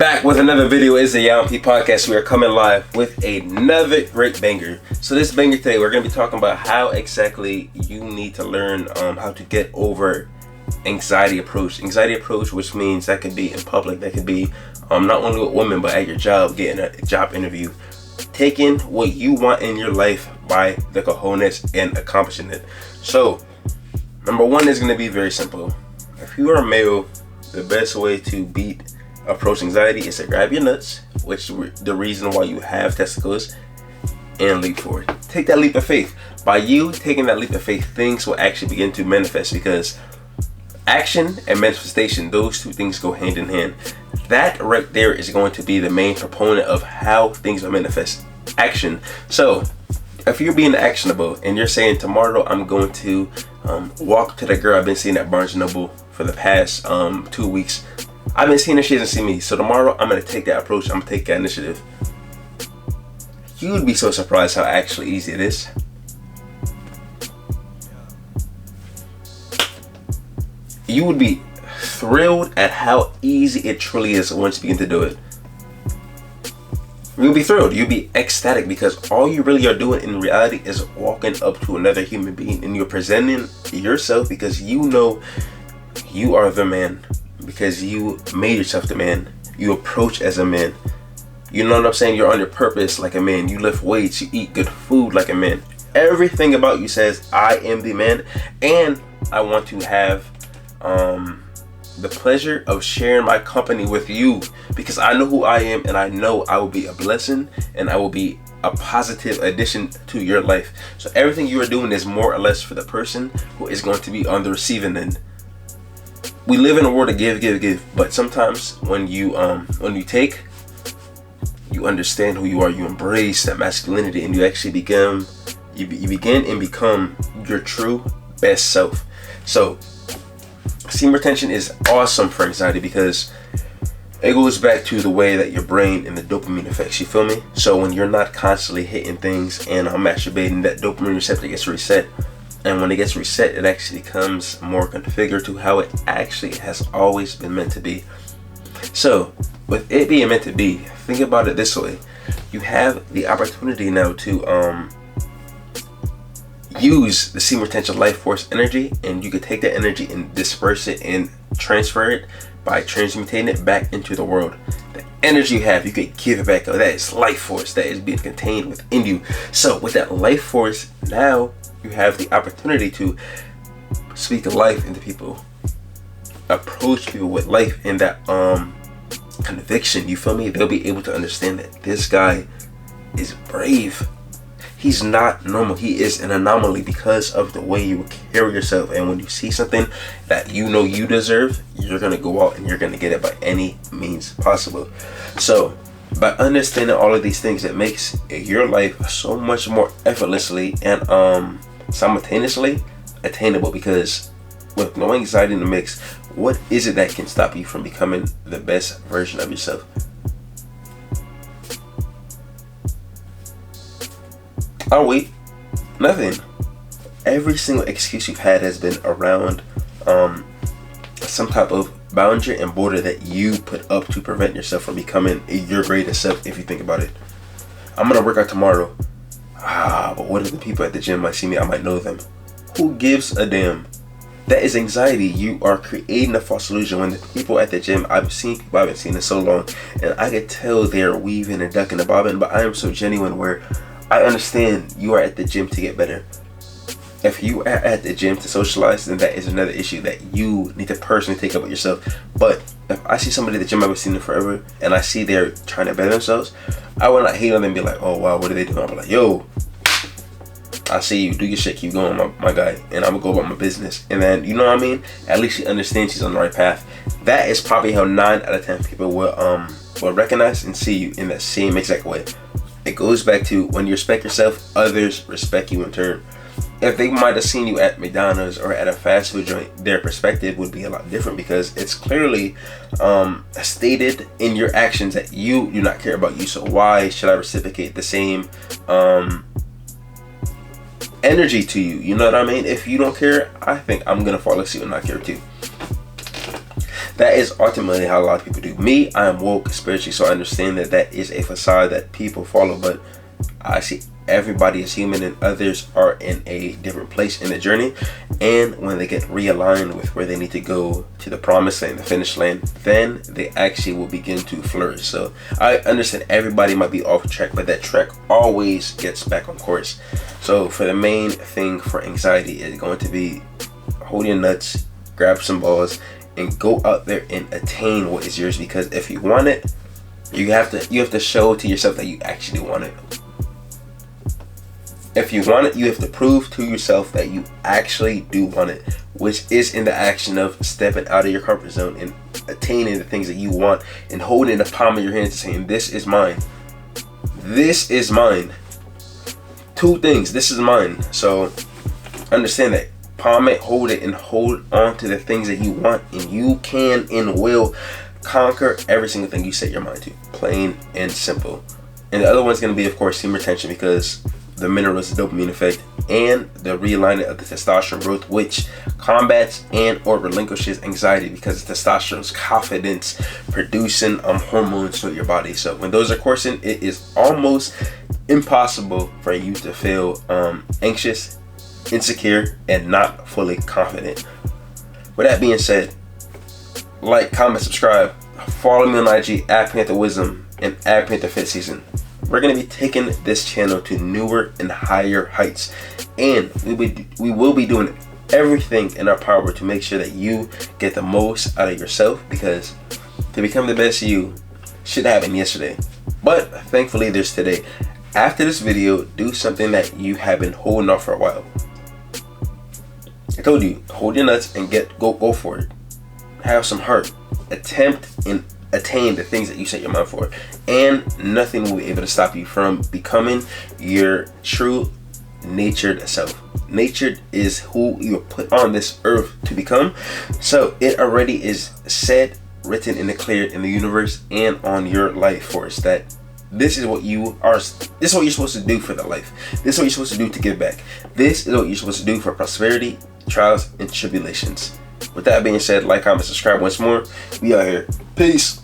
Back with another video. Is the YMP podcast. We are coming live with another great banger. So this banger today, we're going to be talking about how exactly you need to learn how to get over anxiety approach, which means that could be in public, that could be not only with women but at your job, getting a job interview, taking what you want in your life by the cojones and accomplishing it. So number one is going to be very simple. If you are a male, the best way to beat approach anxiety is to grab your nuts, which is the reason why you have testicles, and leap forward. Take that leap of faith. By you taking that leap of faith, things will actually begin to manifest, because action and manifestation, those two things go hand in hand. That right there is going to be the main proponent of how things will manifest. Action. So if you're being actionable and you're saying, tomorrow I'm going to walk to the girl I've been seeing at Barnes & Noble for the past 2 weeks. I've been seeing her, she hasn't seen me. So tomorrow I'm going to take that approach. I'm going to take that initiative. You would be so surprised how actually easy it is. You would be thrilled at how easy it truly is once you begin to do it. You'll be thrilled. You'll be ecstatic, because all you really are doing in reality is walking up to another human being and you're presenting yourself, because you know you are the man, because you made yourself the man. You approach as a man. You know what I'm saying? You're on your purpose like a man. You lift weights. You eat good food like a man. Everything about you says, I am the man, and I want to have the pleasure of sharing my company with you, because I know who I am, and I know I will be a blessing and I will be a positive addition to your life. So everything you are doing is more or less for the person who is going to be on the receiving end. We live in a world of give, but sometimes when you take, you understand who you are, you embrace that masculinity, and you actually begin and become your true best self. So semen retention is awesome for anxiety, because it goes back to the way that your brain and the dopamine affects, you feel me? So when you're not constantly hitting things and masturbating, that dopamine receptor gets reset. And when it gets reset, it actually becomes more configured to how it actually has always been meant to be. So with it being meant to be, think about it this way. You have the opportunity now to use the semen retention life force energy, and you could take that energy and disperse it and transfer it by transmuting it back into the world. The energy you have, you could give it back. That is life force that is being contained within you. So with that life force, now you have the opportunity to speak life into people, approach people with life in that conviction, you feel me? They'll be able to understand that this guy is brave. He's not normal. He is an anomaly because of the way you carry yourself. And when you see something that you know you deserve, you're going to go out and you're going to get it by any means possible. So by understanding all of these things, it makes your life so much more effortlessly and simultaneously attainable, because with no anxiety in the mix, what is it that can stop you from becoming the best version of yourself? Oh wait, nothing. Every single excuse you've had has been around some type of boundary and border that you put up to prevent yourself from becoming your greatest self. If you think about it, I'm gonna work out tomorrow. But what if the people at the gym might see me? I might know them. Who gives a damn? That is anxiety. You are creating a false illusion. When the people at the gym, I've seen people I haven't seen in so long, and I could tell they're weaving and ducking and bobbing, but I am so genuine where I understand you are at the gym to get better. If you are at the gym to socialize, then that is another issue that you need to personally take up with yourself. But if I see somebody at the gym I haven't seen them forever, and I see they're trying to better themselves, I will not hate on them and be like, oh wow, what are they doing? I'll be like, yo, I see you, do your shit, keep going, my guy, and I'm gonna go about my business. And then, you know what I mean? At least she understands she's on the right path. That is probably how 9 out of 10 people will recognize and see you in that same exact way. It goes back to when you respect yourself, others respect you in turn. If they might have seen you at McDonald's or at a fast food joint, their perspective would be a lot different, because it's clearly stated in your actions that you do not care about you. So why should I reciprocate the same energy to you? You know what I mean? If you don't care, I think I'm gonna follow suit and not care too. that is ultimately how a lot of people do. Me, I am woke spiritually, so I understand that that is a facade that people follow, but I see everybody is human and others are in a different place in the journey, and when they get realigned with where they need to go to the promised land, the finish line, then they actually will begin to flourish. So I understand everybody might be off track, but that track always gets back on course. So for the main thing for anxiety is going to be hold your nuts, grab some balls, and go out there and attain what is yours, because if you want it, you have to show to yourself that you actually want it. If you want it, you have to prove to yourself that you actually do want it, which is in the action of stepping out of your comfort zone and attaining the things that you want and holding the palm of your hand and saying, this is mine. This is mine. Two things, this is mine. So understand that. Palm it, hold it, and hold on to the things that you want, and you can and will conquer every single thing you set your mind to. Plain and simple. And the other one's going to be, of course, semen retention, because the minerals, the dopamine effect, and the realignment of the testosterone growth, which combats and or relinquishes anxiety, because testosterone's confidence producing hormones to your body. So when those are coursing, it is almost impossible for you to feel anxious, insecure, and not fully confident. With that being said, like, comment, subscribe, follow me on IG at Panther Wisdom and at Panther Fit Season. We're going to be taking this channel to newer and higher heights, and we will be doing everything in our power to make sure that you get the most out of yourself, because to become the best you should happen yesterday, but thankfully there's today. After this video, do something that you have been holding off for a while. I told you, hold your nuts and go for it. Have some heart. Attempt and attain the things that you set your mind for, and nothing will be able to stop you from becoming your true natured self. Natured is who you are put on this earth to become. So it already is said, written, and declared in the universe and on your life force that this is what you are. This is what you're supposed to do for the life. This is what you're supposed to do to give back. This is what you're supposed to do for prosperity, trials, and tribulations. With that being said, like, comment, subscribe once more. We out here. Peace.